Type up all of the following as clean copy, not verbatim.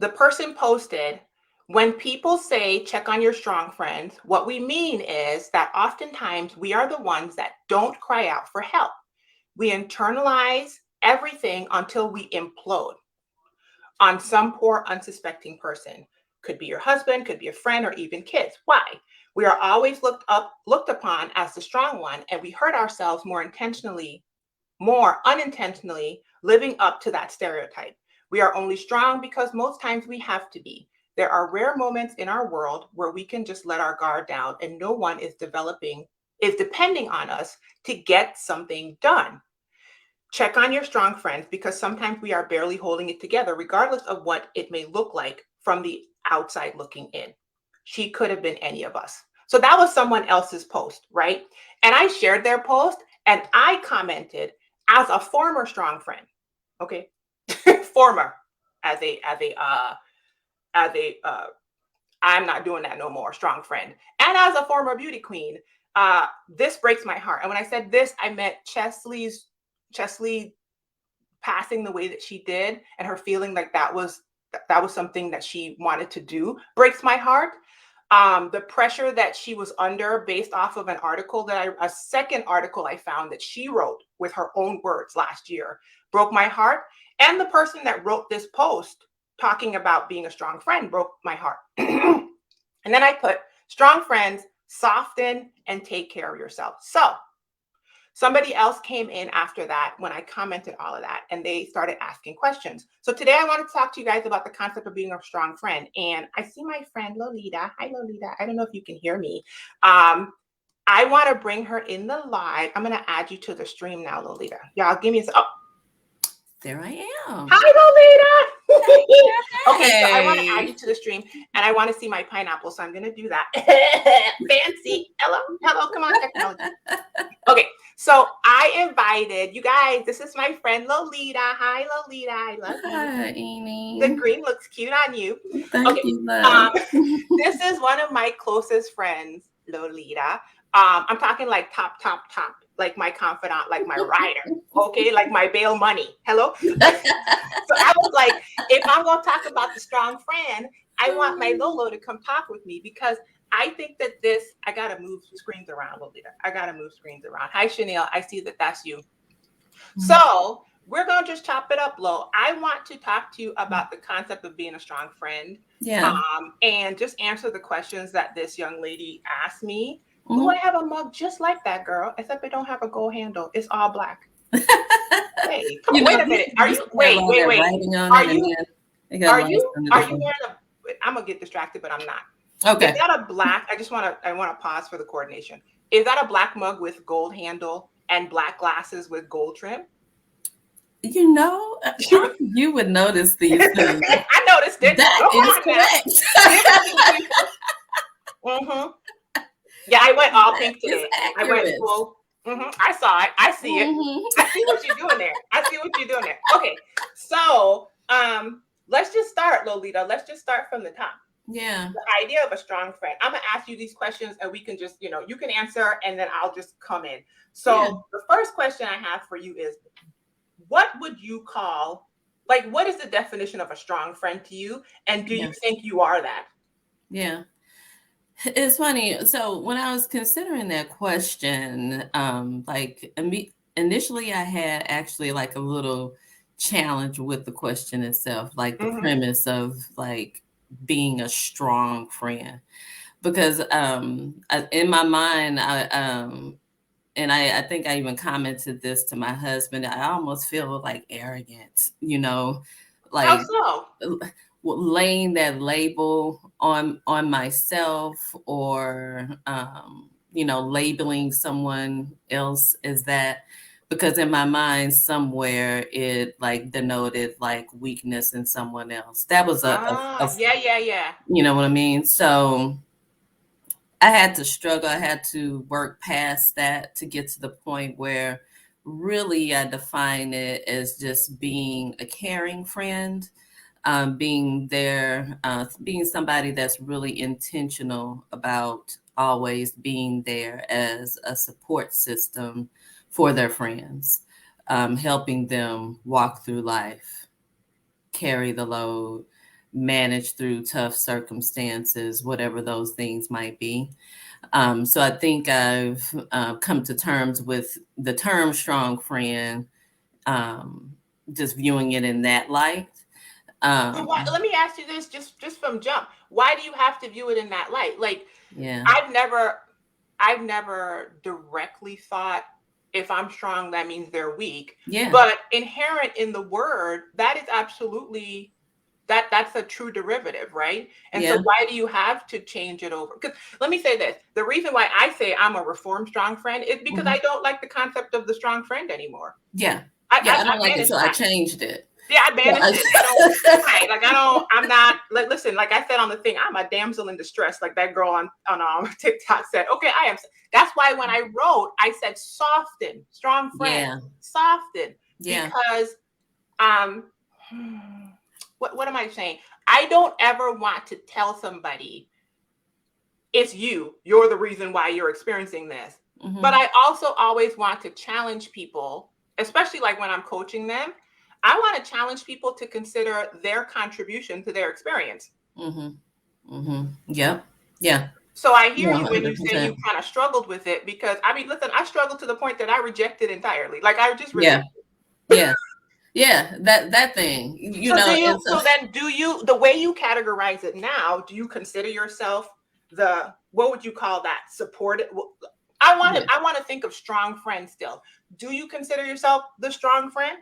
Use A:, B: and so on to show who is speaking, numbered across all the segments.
A: the person posted, when people say check on your strong friends, what we mean is that oftentimes we are the ones that don't cry out for help. We internalize everything until we implode on some poor unsuspecting person. Could be your husband, could be a friend, or even kids. Why? We are always looked upon as the strong one, and we hurt ourselves more unintentionally living up to that stereotype. We are only strong because most times we have to be. There are rare moments in our world where we can just let our guard down and no one is depending on us to get something done. Check on your strong friends because sometimes we are barely holding it together, regardless of what it may look like from the outside looking in. She could have been any of us. So that was someone else's post, right? And I shared their post and I commented as a former strong friend. Okay. Former as a I'm not doing that no more, strong friend. And as a former beauty queen, this breaks my heart. And when I said this, I meant Chesley passing the way that she did and her feeling like that was something that she wanted to do breaks my heart. The pressure that she was under based off of a second article I found that she wrote with her own words last year broke my heart. And the person that wrote this post talking about being a strong friend broke my heart. And then I put strong friends, soften and take care of yourself. So somebody else came in after that when I commented all of that and they started asking questions. So today I want to talk to you guys about the concept of being a strong friend. And I see my friend Lolita. Hi, Lolita. I don't know if you can hear me. I want to bring her in the live. I'm going to add you to the stream now, Lolita. Y'all give me a second. Oh.
B: There I am.
A: Hi, Lolita. Okay, so I want to add you to the stream and I want to see my pineapple. So I'm going to do that. Fancy. Hello. Come on, technology. Okay, so I invited you guys. This is my friend Lolita. Hi, Lolita. I love you.
B: Hi, Amy.
A: The green looks cute on you.
B: Thank you, love.
A: This is one of my closest friends, Lolita. I'm talking like top, like my confidant, like my rider, okay, like my bail money. Hello. So I was like, if I'm gonna talk about the strong friend, I want my Lolo to come talk with me because I think that I gotta move screens around, Lolita. I gotta move screens around. Hi, Chanel. I see that that's you. Mm-hmm. So we're gonna just chop it up, Lo. I want to talk to you about the concept of being a strong friend.
B: Yeah.
A: And just answer the questions that this young lady asked me. Mm-hmm. Oh, I have a mug just like that, girl, except it don't have a gold handle. It's all black. Hey, wait a minute. Are you? Wait. Are you wearing a? I'm gonna get distracted, but I'm not. Okay. Is that a black? I want to pause for the coordination. Is that a black mug with gold handle and black glasses with gold trim?
B: You know, you would notice these things.
A: I noticed it.
B: That is correct.
A: Mm-hmm. Yeah, I went all pink today. I went full. Mm-hmm. I saw it. I see it. Mm-hmm. I see what you're doing there. Okay, so let's just start, Lolita. Let's just start from the top.
B: Yeah.
A: The idea of a strong friend. I'm gonna ask you these questions, and we can just, you can answer, and then I'll just come in. So the first question I have for you is, what would you call? What is the definition of a strong friend to you? And do you think you are that?
B: Yeah. It's funny. So when I was considering that question, initially I had actually a little challenge with the question itself, the premise of being a strong friend, because in my mind, I think I even commented this to my husband. I almost feel arrogant,
A: How so?
B: Laying that label on myself, or labeling someone else as that, because in my mind somewhere it denoted weakness in someone else. That was
A: yeah.
B: You know what I mean? So I had to struggle. I had to work past that to get to the point where really I define it as just being a caring friend. Being there, being somebody that's really intentional about always being there as a support system for their friends, helping them walk through life, carry the load, manage through tough circumstances, whatever those things might be. So I think I've come to terms with the term strong friend, just viewing it in that light.
A: So let me ask you this, just from jump. Why do you have to view it in that light? Like,
B: Yeah.
A: I've never directly thought if I'm strong, that means they're weak.
B: Yeah.
A: But inherent in the word, that is absolutely that's a true derivative, right? And
B: Yeah.
A: so why do you have to change it over? Because let me say this, the reason why I say I'm a reformed strong friend is because I don't like the concept of the strong friend anymore.
B: Yeah.
A: I
B: don't like it,
A: banished
B: so I
A: that.
B: changed it.
A: Yeah, I banished it. I don't, right, like I'm not, like, listen, like I said on the thing, I'm a damsel in distress. Like that girl on TikTok said, okay, I am. That's why when I wrote, I said soften, strong friend, soften, because what am I saying? I don't ever want to tell somebody it's you're the reason why you're experiencing this.
B: Mm-hmm.
A: But I also always want to challenge people, especially like when I'm coaching them. I want to challenge people to consider their contribution to their experience.
B: Mm-hmm. Mm-hmm. Yep. Yeah.
A: So I hear you
B: 100%.
A: when you say you kind of struggled with it, because I mean, listen, I struggled to the point that I rejected entirely. Like I just rejected.
B: Yeah. Yeah. That thing,
A: So then do you, the way you categorize it now, do you consider yourself what would you call that? Supportive? I want to think of strong friend still. Do you consider yourself the strong friend?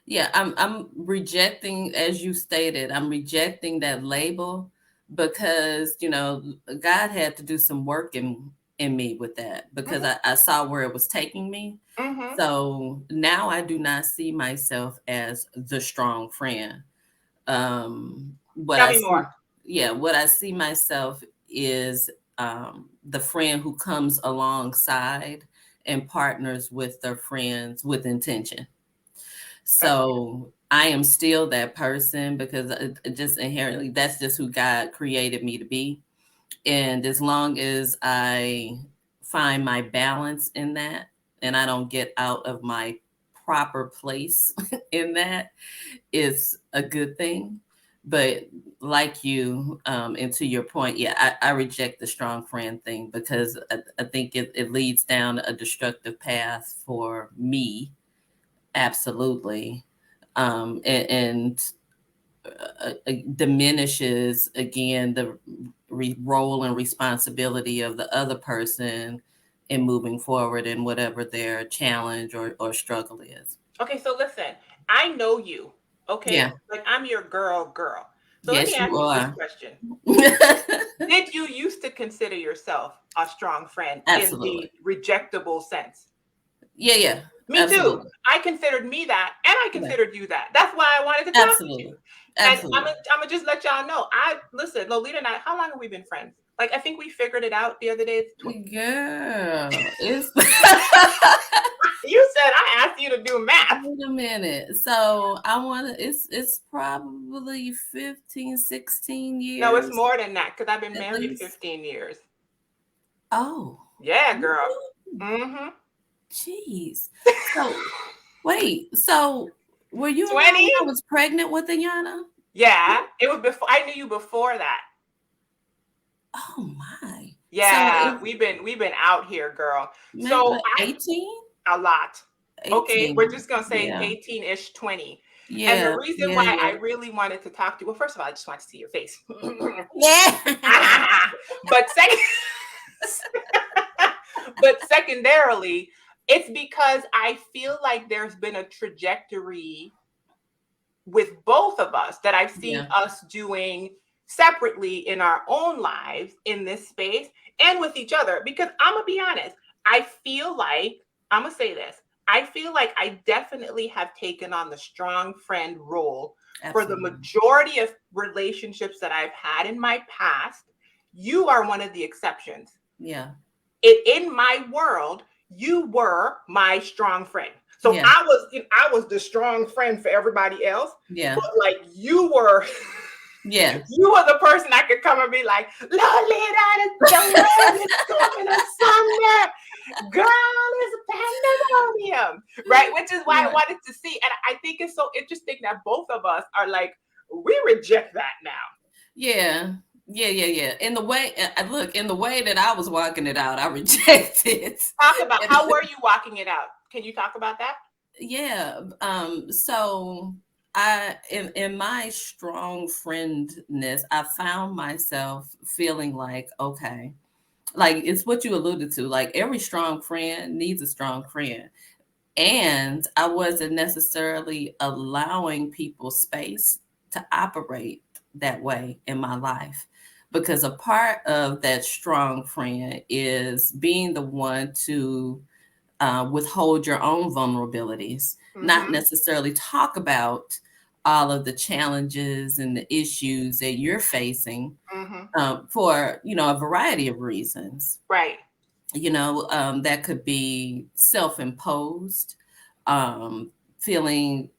B: Yeah, I'm rejecting, as you stated, I'm rejecting that label because, God had to do some work in me with that, because I saw where it was taking me.
A: Mm-hmm.
B: So now I do not see myself as the strong friend.
A: Tell me more.
B: Yeah, what I see myself is the friend who comes alongside and partners with their friends with intention. So I am still that person because just inherently, that's just who God created me to be. And as long as I find my balance in that and I don't get out of my proper place in that, it's a good thing. But like you, and to your point, yeah, I reject the strong friend thing because I think it leads down a destructive path for me. Absolutely. And diminishes again the role and responsibility of the other person in moving forward in whatever their challenge or struggle is.
A: Okay, so listen, I know you. Okay,
B: Yeah.
A: like I'm your girl. So let me
B: Yes,
A: ask
B: you
A: you this
B: are.
A: question. Did you used to consider yourself a strong friend in the
B: Absolutely.
A: rejectable sense?
B: Yeah.
A: Me too.
B: Absolutely.
A: I considered me that, and I
B: Yeah.
A: considered you that. That's why I wanted to talk to you. And I'm gonna just let y'all know. Listen, Lolita and I. How long have we been friends? Like I think we figured it out the other day.
B: Girl, it's
A: You said I asked you to do math.
B: wait a minute. So it's probably 15, 16 years.
A: No, it's more than that because I've been
B: at
A: married
B: least.
A: 15 years.
B: Oh.
A: Yeah, girl. Mm-hmm.
B: Jeez. So wait, so were you
A: 20?
B: around when I was pregnant with Ayana?
A: Yeah, it was before. I knew you before that.
B: Oh my.
A: Yeah,
B: So
A: we've been out here, girl.
B: maybe
A: So
B: like 18?
A: a lot.
B: 18.
A: Okay, we're just gonna say
B: Yeah.
A: 18-ish, 20. And
B: Yeah.
A: the reason why I really wanted to talk to you, well, first of all, I just wanted to see your face.
B: Yeah.
A: But second, but secondarily, it's because I feel like there's been a trajectory with both of us that I've seen us doing separately in our own lives in this space and with each other. Because I'm gonna be honest, I feel like I'm gonna say this. I feel like I definitely have taken on the strong friend role. Absolutely. For the majority of relationships that I've had in my past. You are one of the exceptions.
B: Yeah.
A: In my world, you were my strong friend. So yeah. I was the strong friend for everybody else.
B: Yeah.
A: But like you were, yeah, you were the person I could come and be like, Lolita, the world is coming asunder. Girl, it's pandemonium, right? Which is why I wanted to see. And I think it's so interesting that both of us are like we reject that now.
B: Yeah. In the way that I was walking it out, I rejected.
A: Talk about how were you walking it out? Can you talk about that?
B: Yeah. So in my strong friendness, I found myself feeling like, okay, like it's what you alluded to, like every strong friend needs a strong friend. And I wasn't necessarily allowing people space to operate that way in my life. Because a part of that strong friend is being the one to withhold your own vulnerabilities, not necessarily talk about all of the challenges and the issues that you're facing for, a variety of reasons.
A: Right.
B: That could be self-imposed, feeling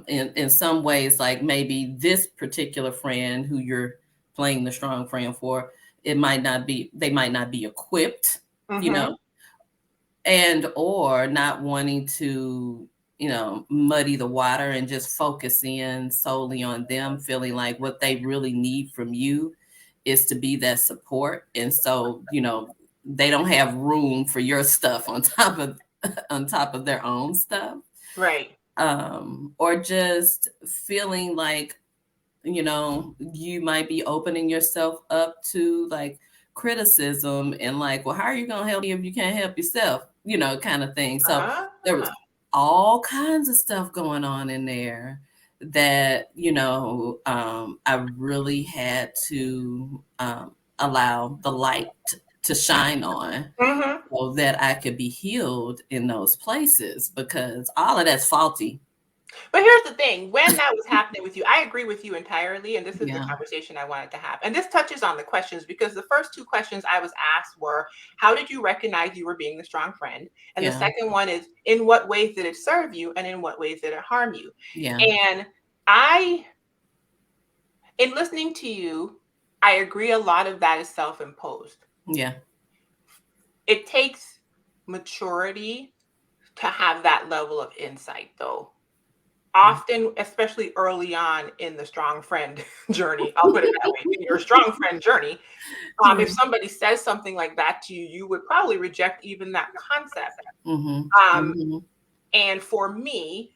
B: in some ways like maybe this particular friend who you're playing the strong friend for, they might not be equipped, and or not wanting to, muddy the water and just focus in solely on them, feeling like what they really need from you is to be that support. And so, they don't have room for your stuff on top of their own stuff.
A: Right.
B: Or just feeling like, you might be opening yourself up to like criticism and like, well, how are you going to help me if you can't help yourself? Kind of thing. So there was all kinds of stuff going on in there that, I really had to allow the light to shine on so that I could be healed in those places, because all of that's faulty.
A: But here's the thing, when that was happening with you, I agree with you entirely. And this is the conversation I wanted to have. And this touches on the questions, because the first two questions I was asked were, how did you recognize you were being the strong friend? And the second one is, in what ways did it serve you? And in what ways did it harm you?
B: Yeah.
A: And in listening to you, I agree a lot of that is self-imposed.
B: Yeah.
A: It takes maturity to have that level of insight, though. Often, especially early on in the strong friend journey, I'll put it that way, in your strong friend journey, if somebody says something like that to you, you would probably reject even that concept. And for me,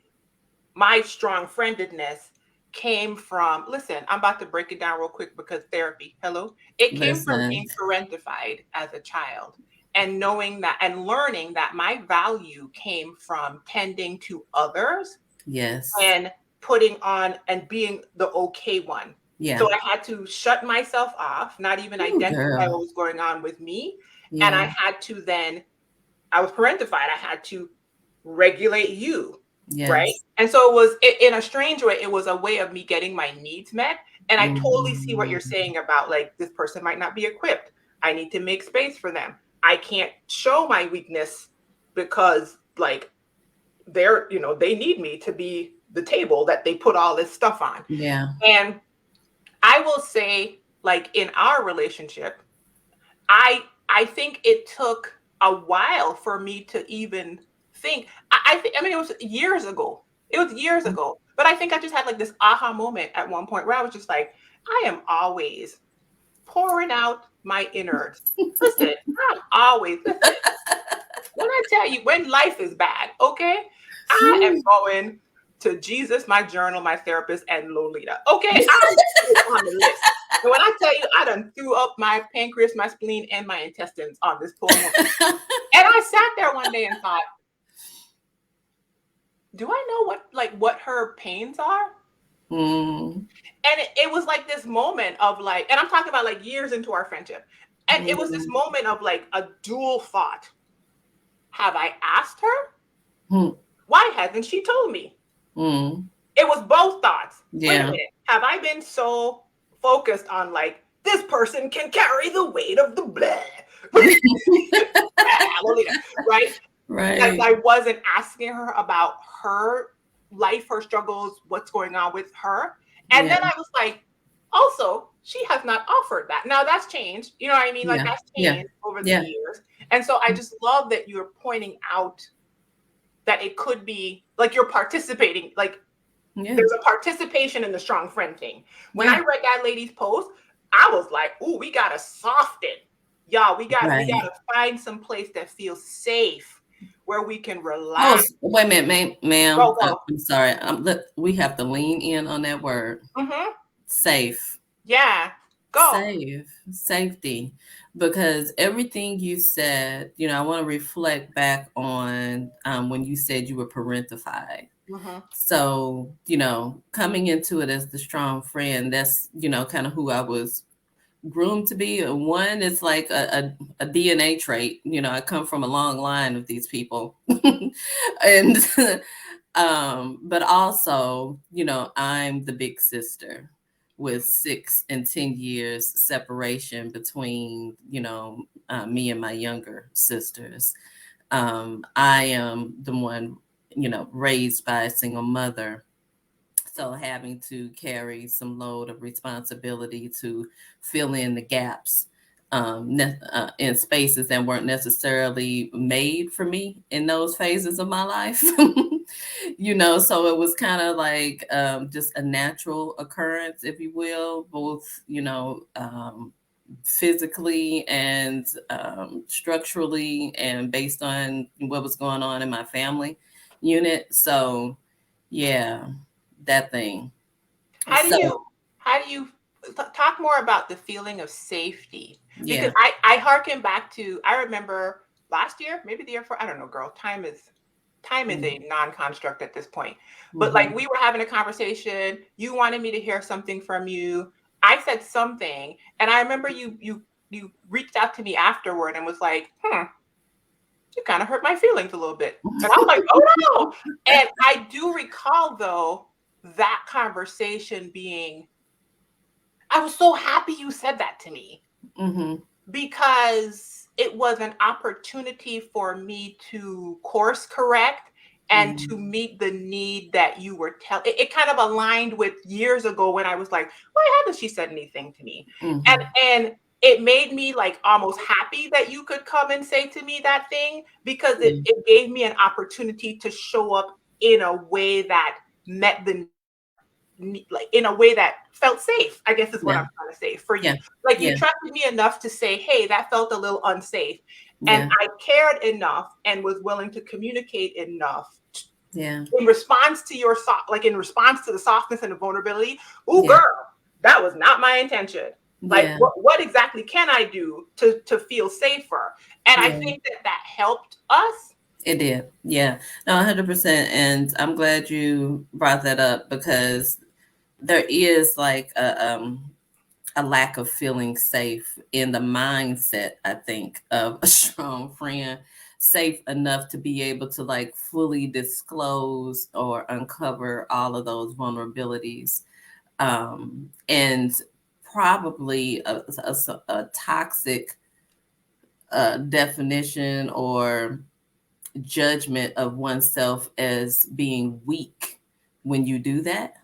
A: my strong friendedness came from, listen, I'm about to break it down real quick because therapy, hello. It came from being parentified as a child and knowing that and learning that my value came from tending to others.
B: Yes.
A: And putting on and being the okay one.
B: Yeah.
A: So I had to shut myself off, not even identify what was going on with me. Yeah. And I had to then, I was parentified. I had to regulate you. Yes. Right. And so it was, in a strange way, it was a way of me getting my needs met. And I totally see what you're saying about like, this person might not be equipped. I need to make space for them. I can't show my weakness because like, they need me to be the table that they put all this stuff on.
B: Yeah.
A: And I will say, like in our relationship, I think it took a while for me to even think. I mean, it was years ago. But I think I just had like this aha moment at one point where I was just like, I am always pouring out my innards. Listen, when I tell you, when life is bad, okay, I am going to Jesus, my journal, my therapist, and Lolita. Okay, I'm on the list. And when I tell you, I done threw up my pancreas, my spleen, and my intestines on this poor woman. And I sat there one day and thought, do I know what her pains are? And it was like this moment of like, and I'm talking about like years into our friendship. And it was this moment of like a dual thought. Have I asked her? Why hasn't she told me? It was both thoughts.
B: Yeah.
A: Wait a minute. Have I been so focused on like, this person can carry the weight of the blah? Right?
B: Right.
A: Like I wasn't asking her about her life, her struggles, what's going on with her. And then I was like, also, she has not offered that. Now that's changed. You know what I mean? Like that's changed over the years. And so I just love that you're pointing out that it could be like you're participating, like
B: Yeah.
A: There's a participation in the strong friend thing. When I
B: Yeah.
A: read that lady's post, I was like, "Ooh, we gotta soften, y'all. We gotta
B: Right.
A: find some place that feels safe, where we can
B: Oh,
A: relax."
B: wait a minute, ma'am.
A: Go go.
B: I'm sorry. We have to lean in on that word.
A: Mm-hmm.
B: Safe.
A: Yeah. Go.
B: Safety, because everything you said, I want to reflect back on when you said you were parentified.
A: Mm-hmm.
B: So, coming into it as the strong friend, that's, kind of who I was groomed to be. One, it's like a DNA trait. I come from a long line of these people. And but also, I'm the big sister with 6 and 10 years separation between, me and my younger sisters. I am the one, raised by a single mother. So having to carry some load of responsibility to fill in the gaps in spaces that weren't necessarily made for me in those phases of my life. So it was kind of like just a natural occurrence, if you will, both, physically and structurally, and based on what was going on in my family unit. So, yeah, that thing.
A: How do
B: So,
A: you how do you talk more about the feeling of safety? Because
B: yeah.
A: I harken back to, I remember last year, maybe the year before, I don't know, girl. Time is a non-construct at this point. But like,
B: Mm-hmm.
A: we were having a conversation. You wanted me to hear something from you. I said something, and I remember you reached out to me afterward and was like, you kind of hurt my feelings a little bit. And I was like, oh no. And I do recall though that conversation being, I was so happy you said that to me,
B: Mm-hmm.
A: because it was an opportunity for me to course correct and to
B: Mm-hmm.
A: meet the need that you were telling. It kind of aligned with years ago when I was like, why hasn't she said anything to me? And
B: Mm-hmm.
A: and it made me like almost happy that you could come and say to me that thing, because
B: Yeah.
A: it gave me an opportunity to show up in a way that met the, like in a way that felt safe, I guess is what
B: Yeah.
A: I'm trying to say for
B: Yeah.
A: you. Like, you
B: Yeah.
A: trusted me enough to say, hey, that felt a little unsafe. And
B: Yeah.
A: I cared enough and was willing to communicate enough
B: Yeah.
A: in response to your like in response to the softness and the vulnerability. Oh
B: Yeah.
A: girl, that was not my intention. Like,
B: Yeah.
A: what exactly can I do to feel safer? And I
B: Yeah.
A: think that helped us.
B: It did. Yeah. No, 100%. And I'm glad you brought that up, because there is like a lack of feeling safe in the mindset, I think, of a strong friend, safe enough to be able to like fully disclose or uncover all of those vulnerabilities. And probably a toxic definition or judgment of oneself as being weak when you do that.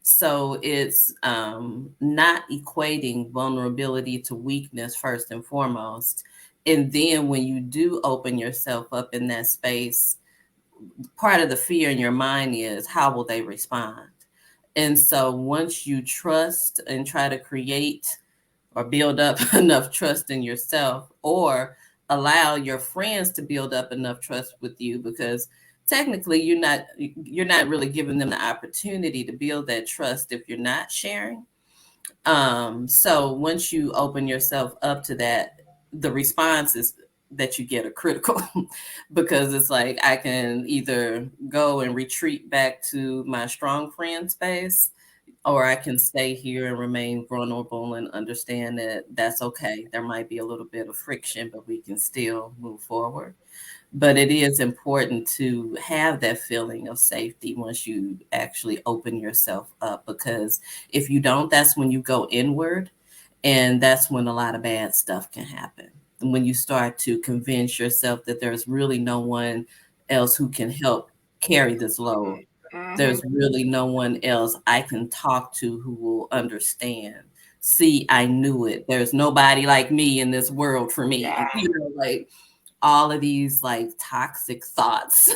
B: So it's not equating vulnerability to weakness first and foremost. And then when you do open yourself up in that space, part of the fear in your mind is, how will they respond? And so once you trust and try to create or build up enough trust in yourself, or allow your friends to build up enough trust with you, because technically you're not really giving them the opportunity to build that trust if you're not sharing. So once you open yourself up to that, the responses that you get are critical, because it's like I can either go and retreat back to my strong friend space, or I can stay here and remain vulnerable and understand that that's okay. There might be a little bit of friction, but we can still move forward. But it is important to have that feeling of safety once you actually open yourself up, because if you don't, that's when you go inward, and that's when a lot of bad stuff can happen. When you start to convince yourself that there's really no one else who can help carry this load,
A: Mm-hmm.
B: there's really no one else I can talk to who will understand. See, I knew it. There's nobody like me in this world for me.
A: Yeah.
B: Like all of these like toxic thoughts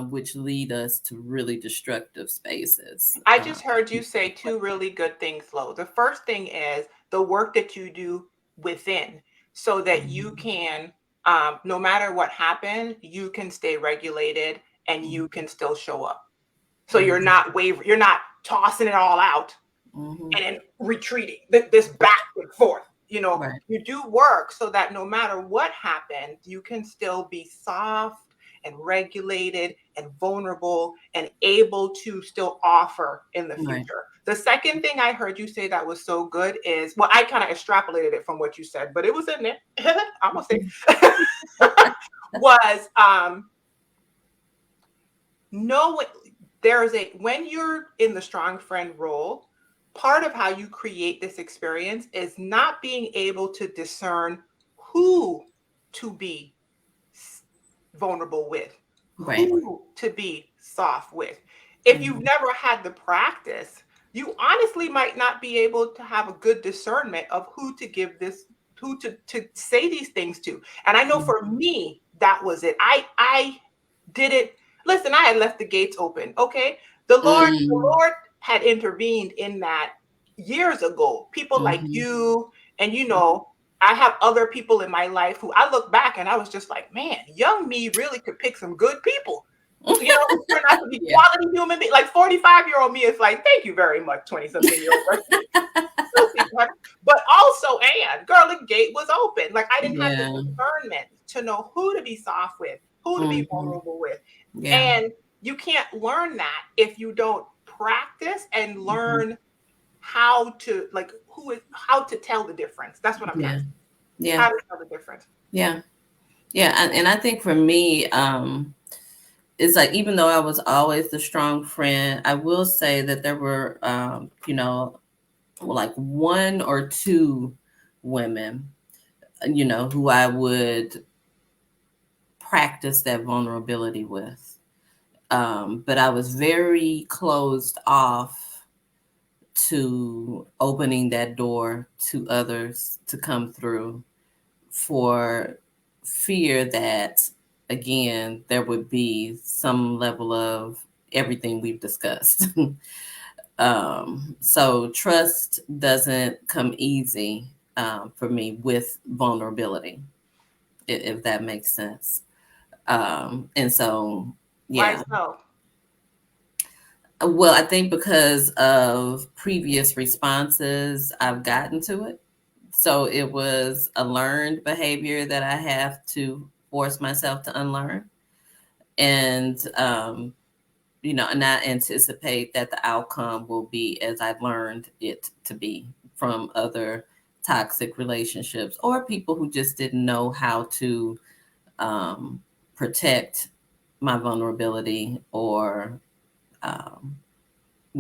B: which lead us to really destructive spaces.
A: I just heard you say two really good things, Lo. The first thing is the work that you do within so that you can, no matter what happened, you can stay regulated and you can still show up. So you're not wavering, you're not tossing it all out and then retreating, this back and forth.
B: Right.
A: You do work so that no matter what happens, you can still be soft and regulated and vulnerable and able to still offer in the
B: Right.
A: future. The second thing I heard you say that was so good is, well, I kind of extrapolated it from what you said, but it was in there. I'm gonna say was know when you're in the strong friend role, part of how you create this experience is not being able to discern who to be vulnerable with,
B: Right.
A: who to be soft with. If you've never had the practice, you honestly might not be able to have a good discernment of who to give this, who to say these things to. And I know for me, that was it. I did it. Listen, I had left the gates open. Okay. The Lord had intervened in that years ago. People like you, and I have other people in my life who I look back and I was just like, man, young me really could pick some good people. Who turned out to be
B: Yeah.
A: quality human beings. Like 45-year-old me is like, thank you very much, 20-something-year-old. But also, and girl, the gate was open. Like I didn't have the
B: Yeah.
A: discernment to know who to be soft with, who to be vulnerable with.
B: Yeah.
A: And you can't learn that if you don't practice and learn how to how to tell the difference. That's what I'm trying
B: Yeah.
A: to say.
B: Yeah.
A: How to tell the difference.
B: Yeah. Yeah. And I think for me, it's like, even though I was always the strong friend, I will say that there were, like one or two women, who I would practice that vulnerability with. But I was very closed off to opening that door to others to come through, for fear that, again, there would be some level of everything we've discussed. So trust doesn't come easy, for me with vulnerability, if that makes sense. And so,
A: Why
B: yeah.
A: so?
B: Well, I think because of previous responses I've gotten to it. So it was a learned behavior that I have to force myself to unlearn. And, not anticipate that the outcome will be as I've learned it to be from other toxic relationships, or people who just didn't know how to protect my vulnerability, or um,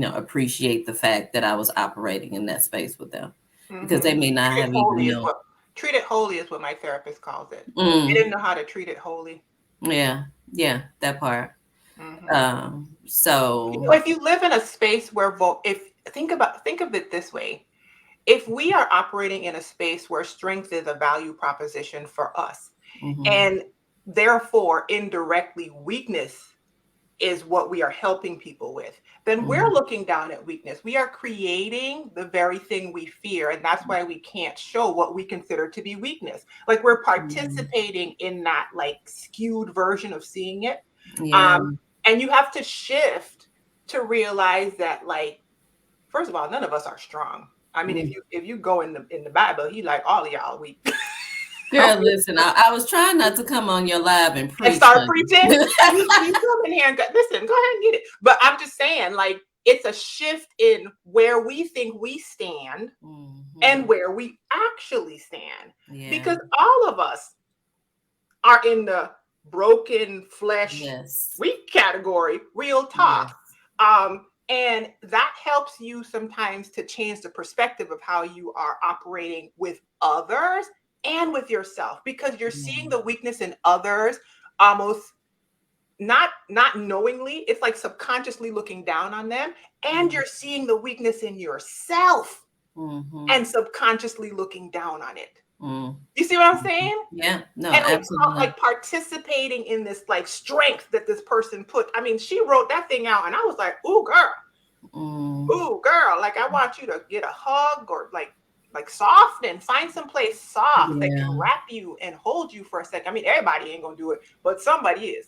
B: appreciate the fact that I was operating in that space with them, because they may not
A: Treat it
B: have even
A: holy is
B: known.
A: what treat it holy is what my therapist calls it. They
B: Mm,
A: didn't know how to treat it holy.
B: yeah, yeah, that part.
A: Mhm.
B: So,
A: If you live in a space where if think of it this way, if we are operating in a space where strength is a value proposition for us,
B: mhm,
A: and therefore indirectly weakness is what we are helping people with, then we're
B: mhm,
A: looking down at weakness. We are creating the very thing we fear. And that's why we can't show what we consider to be weakness. Like we're
B: mhm.
A: participating in that like skewed version of seeing it.
B: Yeah,
A: Um, and you have to shift to realize that, like, first of all, none of us are strong. I mean,
B: mm.
A: if you go in the Bible, he like all of y'all weak.
B: Girl, listen, I was trying not to come on your live and
A: And
B: preach,
A: start
B: honey.
A: preaching. You come in here and listen, go ahead and get it. But I'm just saying, like, it's a shift in where we think we stand and
B: Mhm.
A: where we actually stand.
B: Yeah,
A: Because all of us are in the broken flesh
B: yes,
A: weak category, real talk.
B: yes,
A: And that helps you sometimes to change the perspective of how you are operating with others and with yourself, because you're
B: yeah,
A: seeing the weakness in others almost not knowingly. It's like subconsciously looking down on them, and
B: mm,
A: you're seeing the weakness in yourself
B: mhm,
A: and subconsciously looking down on it.
B: Mm.
A: You see what I'm saying?
B: Yeah, no,
A: And
B: absolutely.
A: like participating in this like strength that this person put. I mean, she wrote that thing out, and I was like,
B: Mm.
A: ooh, girl, like I want you to get a hug or like soften, find some place soft that can
B: Yeah,
A: wrap you and hold you for a second. I mean, everybody ain't gonna do it, but somebody is.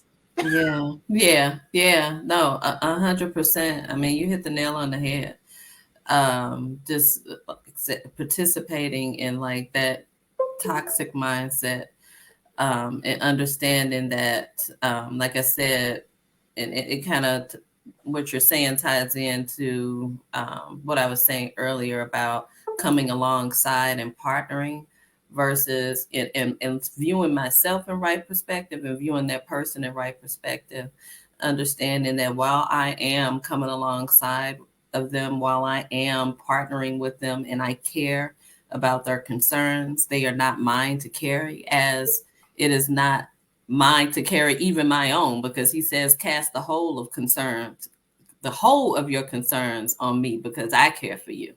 B: yeah. No, 100%. I mean, you hit the nail on the head. Just participating in like that toxic mindset, and understanding that, like I said, and it kind of, what you're saying ties into, what I was saying earlier about coming alongside and partnering versus and viewing myself in right perspective and viewing that person in right perspective, understanding that while I am coming alongside of them, while I am partnering with them and I care about their concerns, they are not mine to carry, as it is not mine to carry even my own, because he says, cast the whole of concerns, the whole of your concerns on me, because I care for you.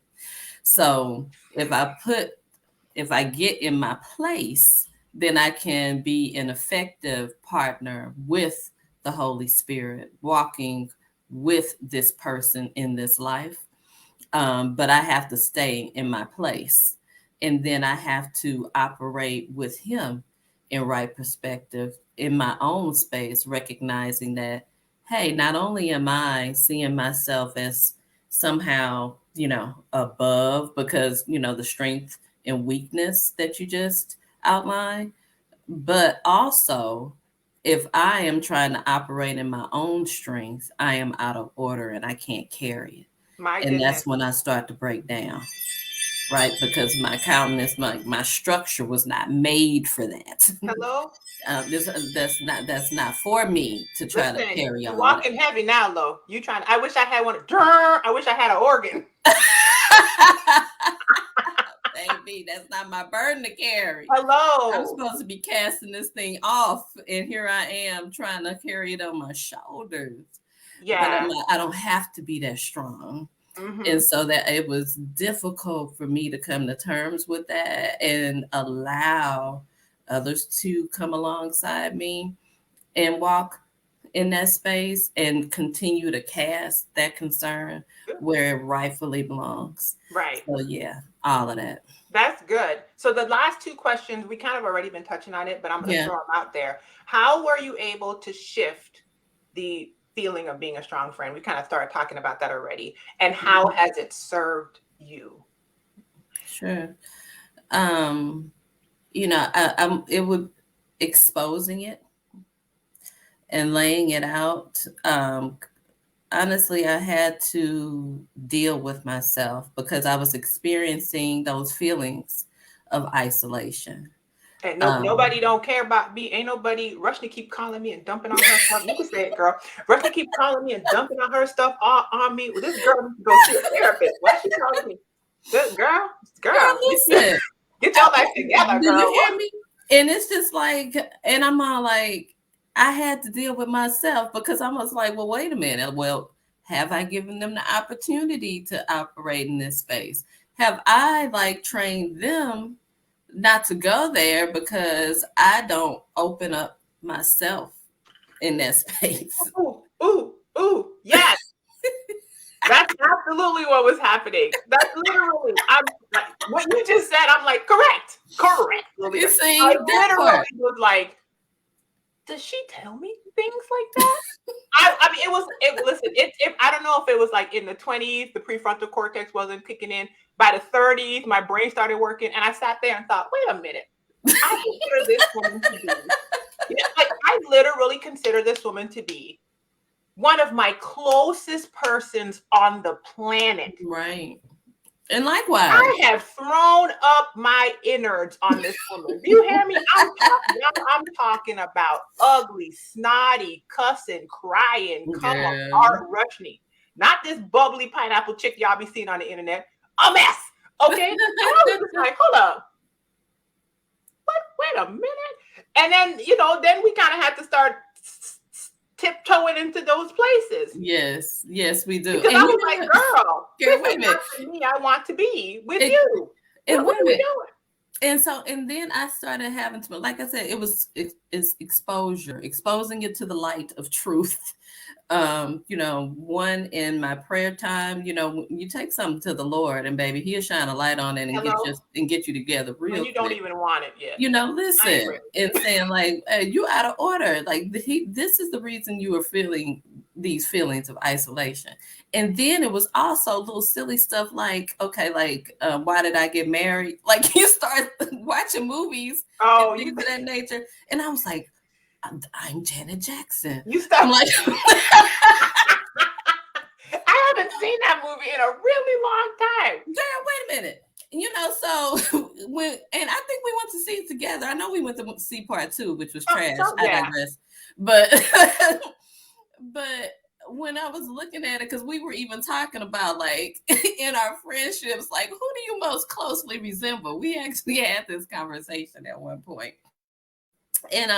B: So if I get in my place, then I can be an effective partner with the Holy Spirit, walking with this person in this life. But I have to stay in my place. And then I have to operate with him in right perspective in my own space, recognizing that, hey, not only am I seeing myself as somehow, above, because, the strength and weakness that you just outlined, but also if I am trying to operate in my own strength, I am out of order and I can't carry
A: My
B: it. And
A: goodness.
B: that's when I start to break down, right? Because my countenance, my structure was not made for that.
A: Hello?
B: That's not for me to try to
A: Listen,
B: carry
A: you
B: all of
A: walking heavy now, Lo. You trying I wish I had one. I wish I had an organ.
B: that. Baby, that's not my burden to carry. I'm
A: Hello.
B: supposed to be casting this thing off, and here I am trying to carry it on my shoulders. But
A: Yeah.
B: I don't have to be that strong. And
A: Mm-hmm.
B: so that it was difficult for me to come to terms with that and allow others to come alongside me and walk in that space and continue to cast that concern where it rightfully belongs.
A: Right.
B: So yeah, all of that.
A: That's good. So the last two questions, we kind of already been touching on it, but I'm going to
B: Yeah.
A: throw them out there. How were you able to shift the feeling of being a strong friend? We kind of started talking about that already. And how has it served you?
B: Sure. Um, it would exposing it and laying it out. Honestly, I had to deal with myself because I was experiencing those feelings of isolation.
A: And
B: Um,
A: nobody don't care about me. Ain't nobody. Rushni keep calling me and dumping on her stuff. You can say it, girl. Rushni keep calling me and dumping on her stuff all on me. Well, this girl needs to go see a therapist. Why she calling me? Good girl,
B: Girl,
A: girl,
B: listen,
A: get your life together,
B: do
A: girl.
B: you hear me? And it's just like, and I'm all like, I had to deal with myself because I was like, well, wait a minute. Well, have I given them the opportunity to operate in this space? Have I like trained them not to go there because I don't open up myself in that space?
A: Ooh, yes. That's absolutely what was happening. That's literally, I'm like, what you just said, I'm like, correct,
B: You
A: Lolita. I
B: see that
A: literally
B: part?
A: was like, does she tell me things like that? I mean, listen, I don't know if it was like in the 20s, the prefrontal cortex wasn't kicking in. By the 30s, my brain started working, and I sat there and thought, wait a minute, I consider this woman to be, like, I literally consider this woman to be one of my closest persons on the planet.
B: Right. And likewise.
A: I have thrown up my innards on this woman. Do you hear me? I'm talking about ugly, snotty, cussing, crying. Come
B: Girl.
A: apart, rush me. Not this bubbly pineapple chick y'all be seeing on the internet. A mess. Okay. And I was just like, hold up. What? Wait a minute. And then, then we kind of had to start tiptoeing into those places.
B: Yes, we do.
A: Because
B: And
A: I
B: you
A: was
B: know
A: like,
B: what?
A: girl,
B: Girl,
A: this
B: wait
A: is
B: a
A: not
B: minute.
A: the me I want to be with
B: It,
A: you.
B: and
A: What
B: wait a
A: are we
B: minute.
A: doing?
B: And then I started having to, like I said, it's exposure, exposing it to the light of truth. One, in my prayer time, you take something to the Lord, and baby, he'll shine a light on it and get you together real
A: when you don't
B: quick.
A: even want it yet.
B: Listen, and saying like, hey, you out of order. Like this is the reason you are feeling these feelings of isolation. And then it was also little silly stuff like, okay, like, why did I get married? Like, you start watching movies and things of that nature. And I was like, I'm Janet Jackson.
A: You stop.
B: I'm like,
A: I haven't seen that movie in a really long time.
B: Girl, wait a minute. So and I think we went to see it together. I know we went to see part 2, which was trash. I digress. But but when I was looking at it, because we were even talking about, like, in our friendships, like, who do you most closely resemble? We actually had this conversation at one point. And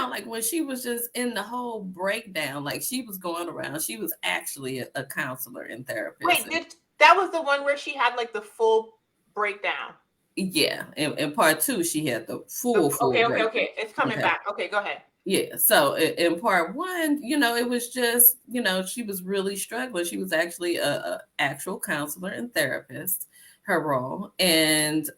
B: like when she was just in the whole breakdown, like she was going around, she was actually a counselor and therapist.
A: Wait, that was the one where she had like the full breakdown?
B: Yeah, in part 2, she had the full
A: okay,
B: breakdown.
A: It's coming back. Okay, go ahead.
B: Yeah, so in part 1, it was just, she was really struggling. She was actually a actual counselor and therapist, her role, and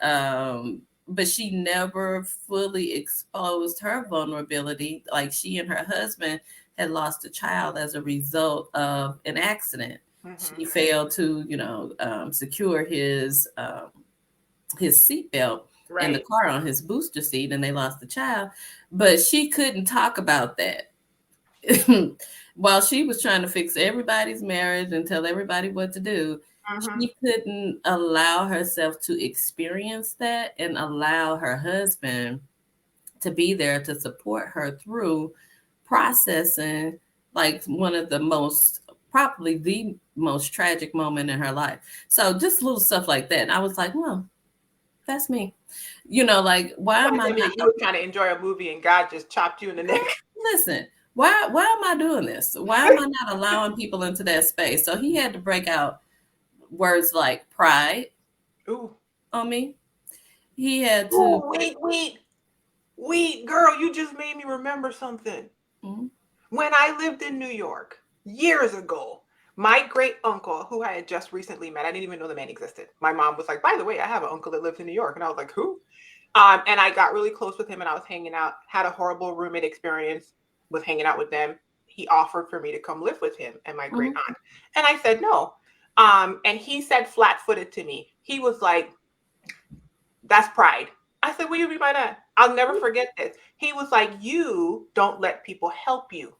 B: but she never fully exposed her vulnerability. Like, she and her husband had lost a child as a result of an accident. Mm-hmm. She failed to, secure his seatbelt in the car on his booster seat, and they lost the child. But she couldn't talk about that while she was trying to fix everybody's marriage and tell everybody what to do. Mm-hmm. She couldn't allow herself to experience that and allow her husband to be there to support her through processing, like, one of the probably the most tragic moment in her life. So just little stuff like that. And I was like, well, that's me. Like, why am I not?
A: You were trying to enjoy a movie and God just chopped you in the neck.
B: Listen, why am I doing this? Why am I not allowing people into that space? So he had to break out words like pride.
A: Ooh.
B: On me. He had to.
A: Ooh, wait, girl, you just made me remember something. Mm-hmm. When I lived in New York years ago, my great uncle, who I had just recently met, I didn't even know the man existed. My mom was like, by the way, I have an uncle that lives in New York. And I was like, who? And I got really close with him, and I was hanging out, had a horrible roommate experience, was hanging out with them. He offered for me to come live with him and my great aunt. And I said, no. And he said flat-footed to me, he was like, that's pride. I said, what do you mean by that? I'll never forget this. He was like, you don't let people help you.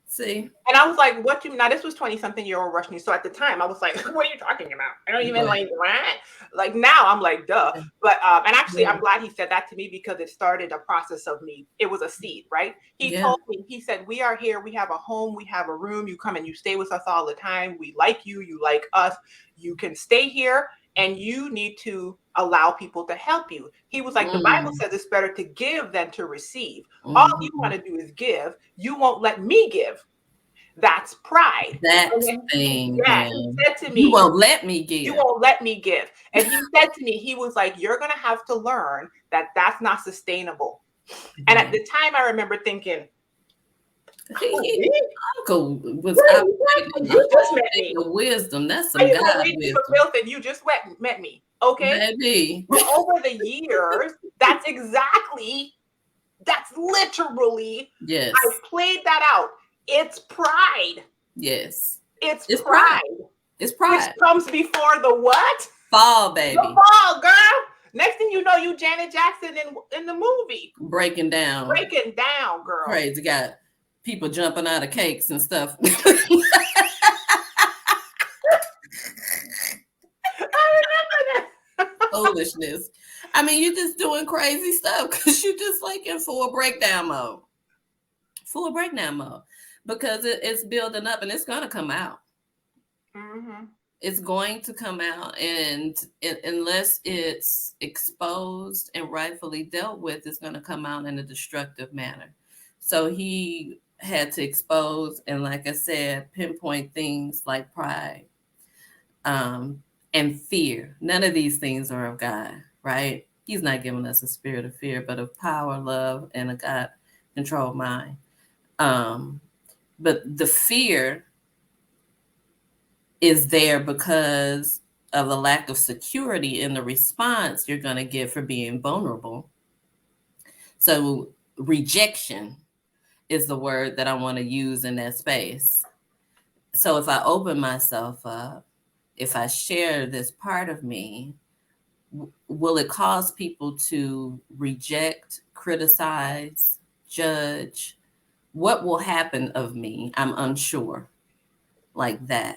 B: See?
A: And I was like, what do you mean? Now, this was 20-something-year-old Roshini. So at the time, I was like, what are you talking about? I don't even like that. Like, now I'm like, duh. But, and actually, I'm glad he said that to me, because it started a process of me. It was a seed, right? He told me, he said, we are here. We have a home. We have a room. You come and you stay with us all the time. We like you. You like us. You can stay here, and you need to allow people to help you. He was like, the Bible says it's better to give than to receive. All you want to do is give. You won't let me give. That's pride.
B: That thing.
A: Yeah, he said to me,
B: you won't let me give.
A: You won't let me give. And he said to me, he was like, you're going to have to learn that that's not sustainable. And at the time, I remember thinking,
B: Uncle was operating the wisdom. That's some God wisdom.
A: You just met me, okay?
B: Baby.
A: But over the years, that's literally,
B: yes.
A: I played that out. It's pride.
B: Yes.
A: It's pride.
B: It's pride.
A: Which comes before the what?
B: Fall, baby.
A: The fall, girl. Next thing you know, you Janet Jackson in the movie.
B: Breaking down,
A: girl.
B: Crazy. Got people jumping out of cakes and stuff.
A: I remember that.
B: Foolishness. I mean, you're just doing crazy stuff because you're just like in full breakdown mode. Because it's building up and it's going to come out. Mm-hmm. It's going to come out, and unless it's exposed and rightfully dealt with, it's going to come out in a destructive manner. So he had to expose and, like I said, pinpoint things like pride and fear. None of these things are of God, right? He's not giving us a spirit of fear, but of power, love, and a God-controlled mind. But the fear is there because of the lack of security in the response you're going to get for being vulnerable. So rejection is the word that I want to use in that space. So if I open myself up, if I share this part of me, will it cause people to reject, criticize, judge? What will happen of me? I'm unsure. Like that.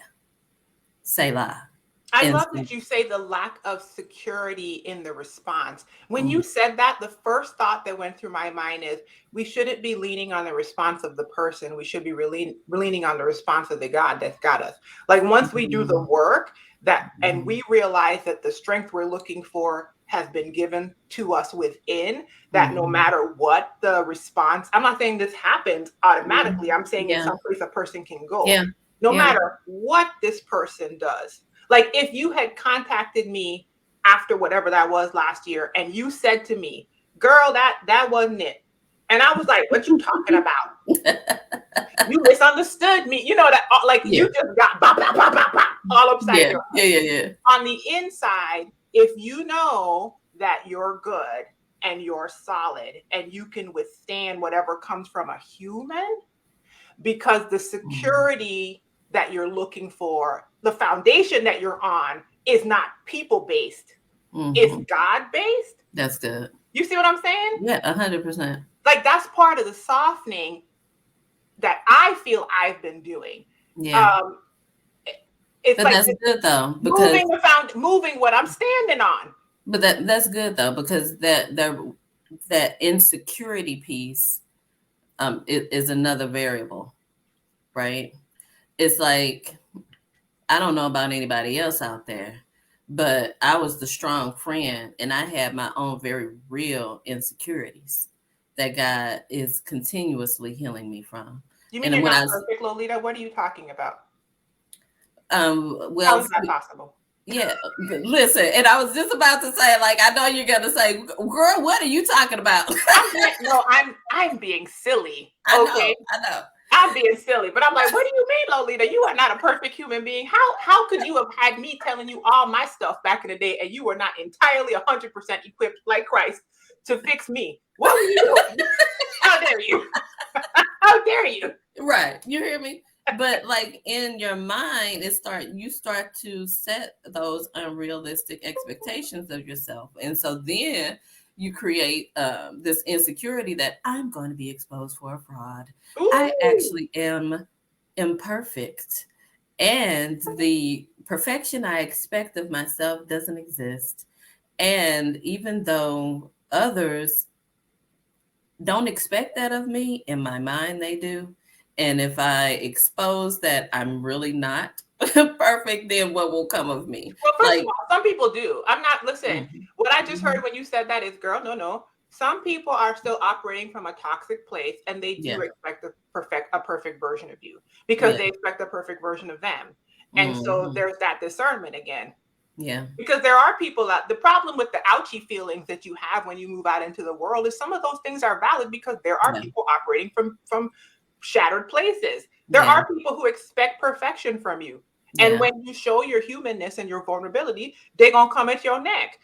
B: Selah.
A: I
B: And
A: love that you say the lack of security in the response. When
B: mm,
A: you said that, the first thought that went through my mind is we shouldn't be leaning on the response of the person. We should be leaning on the response of the God that's got us. Like once we do the work that and we realize that the strength we're looking for has been given to us within, that no matter what the response, I'm not saying this happens automatically. I'm saying it's
B: yeah,
A: someplace a person can go.
B: yeah,
A: No
B: yeah.
A: matter what this person does, like if you had contacted me after whatever that was last year and you said to me, girl, that wasn't it. And I was like, what you talking about? You misunderstood me. You know that like
B: Yeah,
A: you just got bop, bop, bop, bop, bop, all upside
B: yeah,
A: your
B: yeah,
A: head.
B: yeah, yeah.
A: On the inside, if you know that you're good and you're solid and you can withstand whatever comes from a human, because the security that you're looking for, the foundation that you're on is not people based, it's God based.
B: That's good.
A: You see what I'm saying?
B: Yeah, 100%.
A: Like that's part of the softening that I feel I've been doing.
B: Yeah,
A: Um, it's
B: but
A: like
B: that's good though because
A: moving what I'm standing on.
B: but that's good though because that insecurity piece is another variable, right? It's like I don't know about anybody else out there, but I was the strong friend and I had my own very real insecurities that God is continuously healing me from.
A: You mean
B: And
A: you're
B: when
A: not
B: I was,
A: perfect, Lolita? What are you talking about? How
B: well,
A: is that possible?
B: yeah, listen, and I was just about to say, like, I know you're gonna say, girl, what are you talking about?
A: I'm being silly.
B: I
A: Okay.
B: know.
A: I'm being silly, but I'm like, what do you mean, Lolita? You are not a perfect human being. How could you have had me telling you all my stuff back in the day, and you were not entirely 100% equipped like Christ to fix me? What were you doing? How dare you? How dare you?
B: Right, you hear me? But like in your mind, you start to set those unrealistic expectations of yourself, and so then you create this insecurity that I'm going to be exposed for a fraud. I
A: Ooh.
B: actually am imperfect, and the perfection I expect of myself doesn't exist. And even though others don't expect that of me, in my mind they do. And if I expose that I'm really not perfect, then what will come of me?
A: Well, first of
B: Like,
A: all, some people do. I'm not, listen,
B: mhm,
A: what I just
B: mhm,
A: heard when you said that is, girl, no, no. Some people are still operating from a toxic place and they do
B: yeah,
A: expect a perfect version of you because
B: yeah,
A: they expect a perfect version of them. And so
B: mhm,
A: there's that discernment again.
B: yeah,
A: Because there are people that the problem with the ouchy feelings that you have when you move out into the world is some of those things are valid because there are
B: yeah,
A: people operating from shattered places. There
B: yeah,
A: are people who expect perfection from you. And
B: yeah.
A: when you show your humanness and your vulnerability, they're gonna come at your neck.